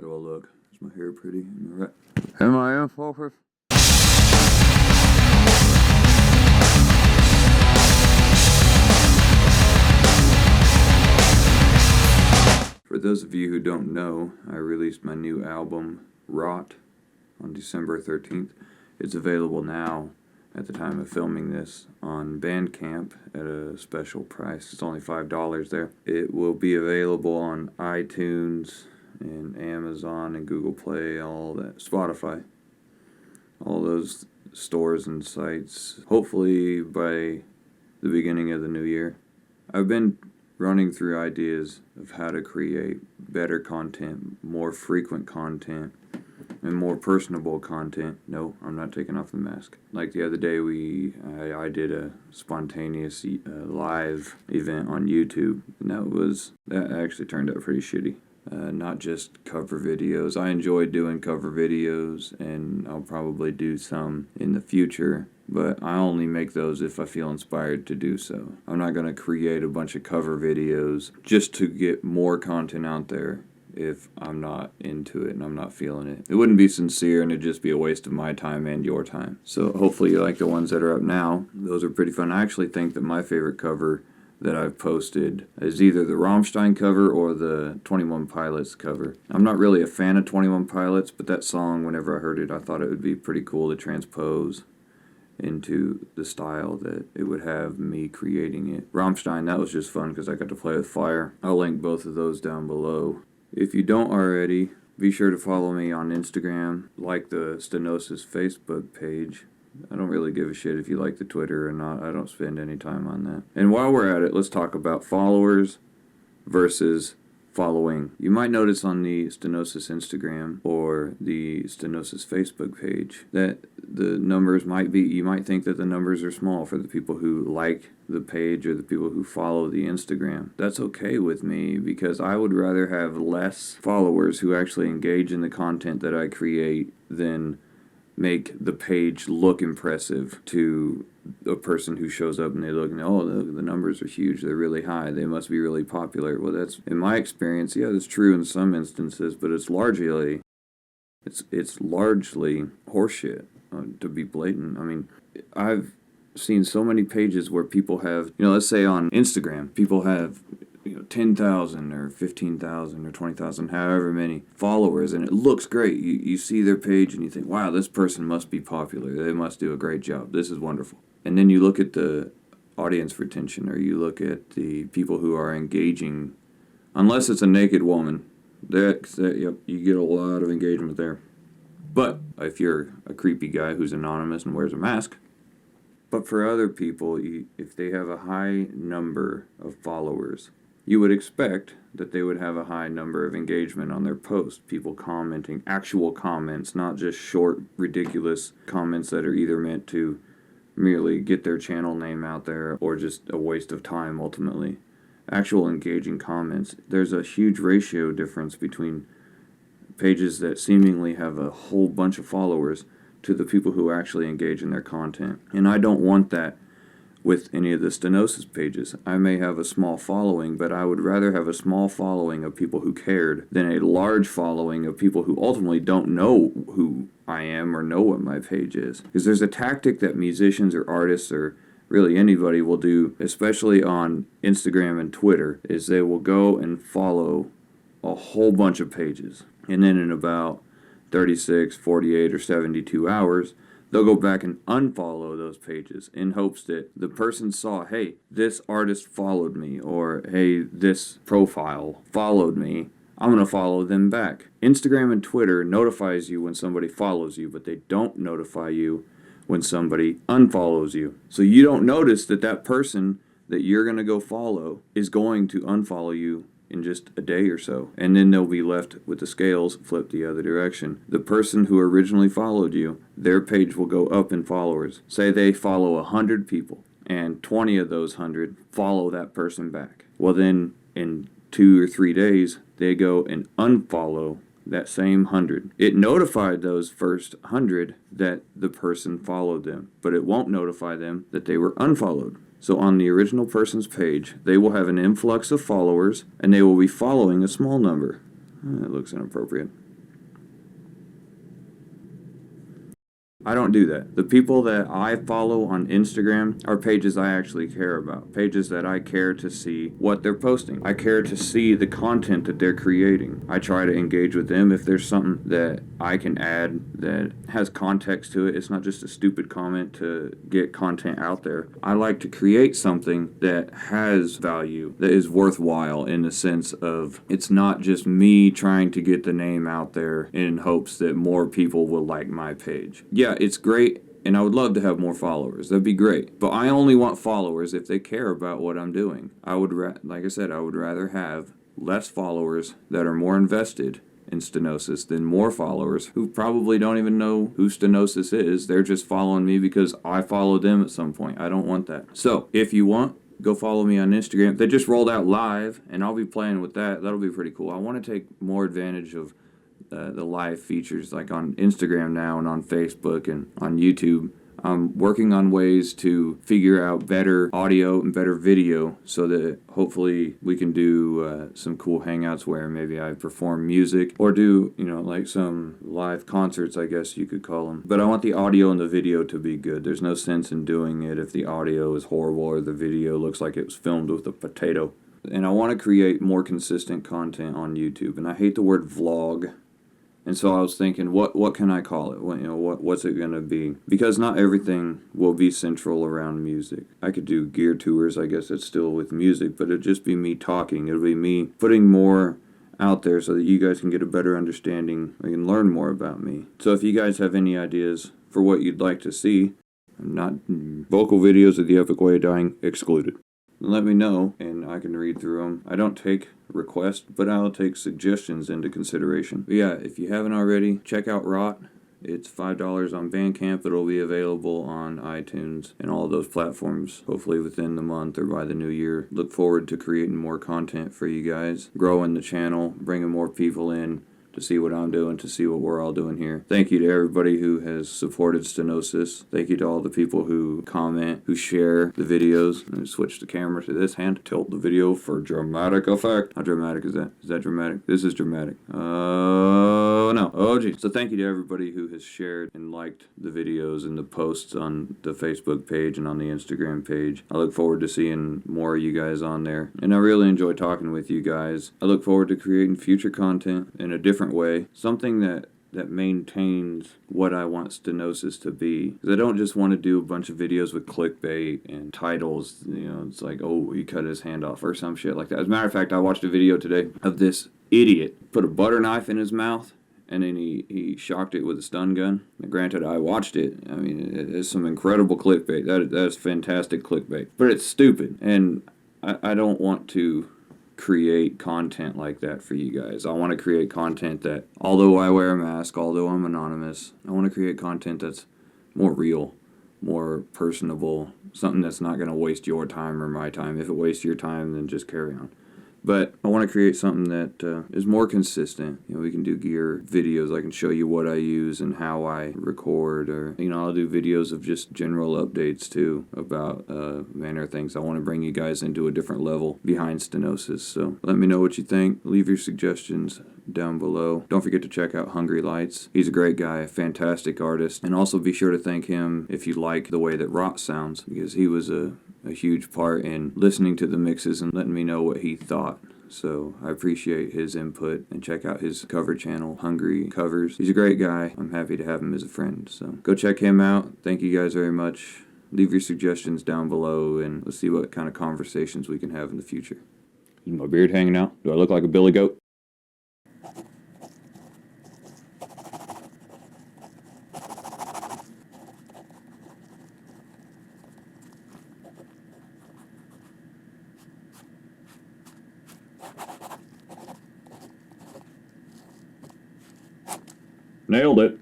do I look? Is my hair pretty? Am I right? Am I foolproof? For those of you who don't know, I released my new album, Rot, on December 13th. It's available now, at the time of filming this, on Bandcamp at a special price. It's only $5 there. It will be available on iTunes and Amazon and Google Play, all that, Spotify, all those stores and sites, hopefully by the beginning of the new year. I've been running through ideas of how to create better content, more frequent content, and more personable content. No, I'm not taking off the mask. Like the other day, I did a spontaneous live event on YouTube, and that actually turned out pretty shitty. Not just cover videos. I enjoy doing cover videos, and I'll probably do some in the future, but I only make those if I feel inspired to do so. I'm not going to create a bunch of cover videos just to get more content out there if I'm not into it and I'm not feeling it. It wouldn't be sincere, and it'd just be a waste of my time and your time. So hopefully you like the ones that are up now. Those are pretty fun. I actually think that my favorite cover that I've posted is either the Rammstein cover or the 21 Pilots cover. I'm not really a fan of 21 Pilots, but that song, whenever I heard it, I thought it would be pretty cool to transpose into the style that it would have me creating it. Rammstein, that was just fun because I got to play with fire. I'll link both of those down below. If you don't already, be sure to follow me on Instagram, like the Stenosis Facebook page. I don't really give a shit if you like the Twitter or not. I don't spend any time on that. And while we're at it, let's talk about followers versus following. You might notice on the Stenosis Instagram or the Stenosis Facebook page that the numbers you might think that the numbers are small for the people who like the page or the people who follow the Instagram. That's okay with me, because I would rather have less followers who actually engage in the content that I create than make the page look impressive to a person who shows up and they look and, oh, the numbers are huge, they're really high, they must be really popular. Well, that's, in my experience, yeah, that's true in some instances, but it's largely horseshit, to be blatant. I mean, I've seen so many pages where people have, let's say on Instagram, people have 10,000 or 15,000 or 20,000, however many followers, and it looks great. You see their page and you think, wow, this person must be popular. They must do a great job. This is wonderful. And then you look at the audience retention, or you look at the people who are engaging, unless it's a naked woman, yep, you get a lot of engagement there. But if you're a creepy guy who's anonymous and wears a mask, but for other people, if they have a high number of followers, you would expect that they would have a high number of engagement on their post. People commenting, actual comments, not just short, ridiculous comments that are either meant to merely get their channel name out there or just a waste of time ultimately. Actual engaging comments. There's a huge ratio difference between pages that seemingly have a whole bunch of followers to the people who actually engage in their content. And I don't want that with any of the Stenosis pages. I may have a small following, but I would rather have a small following of people who cared than a large following of people who ultimately don't know who I am or know what my page is. Because there's a tactic that musicians or artists or really anybody will do, especially on Instagram and Twitter, is they will go and follow a whole bunch of pages. And then in about 36, 48, or 72 hours, they'll go back and unfollow those pages in hopes that the person saw, hey, this artist followed me, or hey, this profile followed me, I'm going to follow them back. Instagram and Twitter notifies you when somebody follows you, but they don't notify you when somebody unfollows you. So you don't notice that person that you're going to go follow is going to unfollow you in just a day or so, and then they'll be left with the scales flipped the other direction. The person who originally followed you, their page will go up in followers. Say they follow 100 people, and 20 of those 100 follow that person back. Well, then in 2 or 3 days, they go and unfollow that same 100. It notified those first 100 that the person followed them, but it won't notify them that they were unfollowed. So on the original person's page, they will have an influx of followers, and they will be following a small number. That looks inappropriate. I don't do that. The people that I follow on Instagram are pages I actually care about. Pages that I care to see what they're posting. I care to see the content that they're creating. I try to engage with them if there's something that I can add that has context to it. It's not just a stupid comment to get content out there. I like to create something that has value, that is worthwhile in the sense of it's not just me trying to get the name out there in hopes that more people will like my page. Yeah, it's great, and I would love to have more followers. That'd be great. But I only want followers if they care about what I'm doing. I would, like I said, I would rather have less followers that are more invested in Stenosis than more followers who probably don't even know who Stenosis is. They're just following me because I followed them at some point. I don't want that. So if you want, go follow me on Instagram. They just rolled out live, and I'll be playing with that. That'll be pretty cool. I want to take more advantage of the live features like on Instagram now and on Facebook and on YouTube. I'm working on ways to figure out better audio and better video so that hopefully we can do some cool hangouts where maybe I perform music or do, like some live concerts, I guess you could call them. But I want the audio and the video to be good. There's no sense in doing it if the audio is horrible or the video looks like it was filmed with a potato. And I want to create more consistent content on YouTube. And I hate the word vlog. And so I was thinking, what can I call it? What's it going to be? Because not everything will be central around music. I could do gear tours, I guess it's still with music, but it'd just be me talking. It'll be me putting more out there so that you guys can get a better understanding and learn more about me. So if you guys have any ideas for what you'd like to see, not vocal videos of the Epic Way of Dying excluded. Let me know, and I can read through them. I don't take requests, but I'll take suggestions into consideration. But yeah, if you haven't already, check out Rot. It's $5 on Bandcamp. It'll be available on iTunes and all those platforms, hopefully within the month or by the new year. Look forward to creating more content for you guys, growing the channel, bringing more people in to see what I'm doing, to see what we're all doing here. Thank you to everybody who has supported Stenosis. Thank you to all the people who comment, who share the videos. I'm going to switch the camera to this hand to tilt the video for dramatic effect. How dramatic is that? Is that dramatic? This is dramatic. Oh, no. Oh, geez. So thank you to everybody who has shared and liked the videos and the posts on the Facebook page and on the Instagram page. I look forward to seeing more of you guys on there. And I really enjoy talking with you guys. I look forward to creating future content in a different way, something that maintains what I want Stenosis to be. Because I don't just want to do a bunch of videos with clickbait and titles, it's like, oh, he cut his hand off or some shit like that. As a matter of fact, I watched a video today of this idiot put a butter knife in his mouth and then he shocked it with a stun gun. Now, granted, I watched it. I mean, it's some incredible clickbait. That is fantastic clickbait. But it's stupid, and I don't want to create content like that for you guys. I want to create content that, although I wear a mask, although I'm anonymous, I want to create content that's more real, more personable, something that's not going to waste your time or my time. If it wastes your time, then just carry on. But I want to create something that is more consistent. We can do gear videos. I can show you what I use and how I record. Or, I'll do videos of just general updates, too, about manner of things. I want to bring you guys into a different level behind Stenosis. So let me know what you think. Leave your suggestions down below. Don't forget to check out Hungry Lights. He's a great guy, a fantastic artist. And also be sure to thank him if you like the way that Rot sounds, because he was a huge part in listening to the mixes and letting me know what he thought. So I appreciate his input, and check out his cover channel, Hungry Covers. He's a great guy. I'm happy to have him as a friend. So go check him out. Thank you guys very much. Leave your suggestions down below, and let's see what kind of conversations we can have in the future. Is my beard hanging out? Do I look like a billy goat? Nailed it.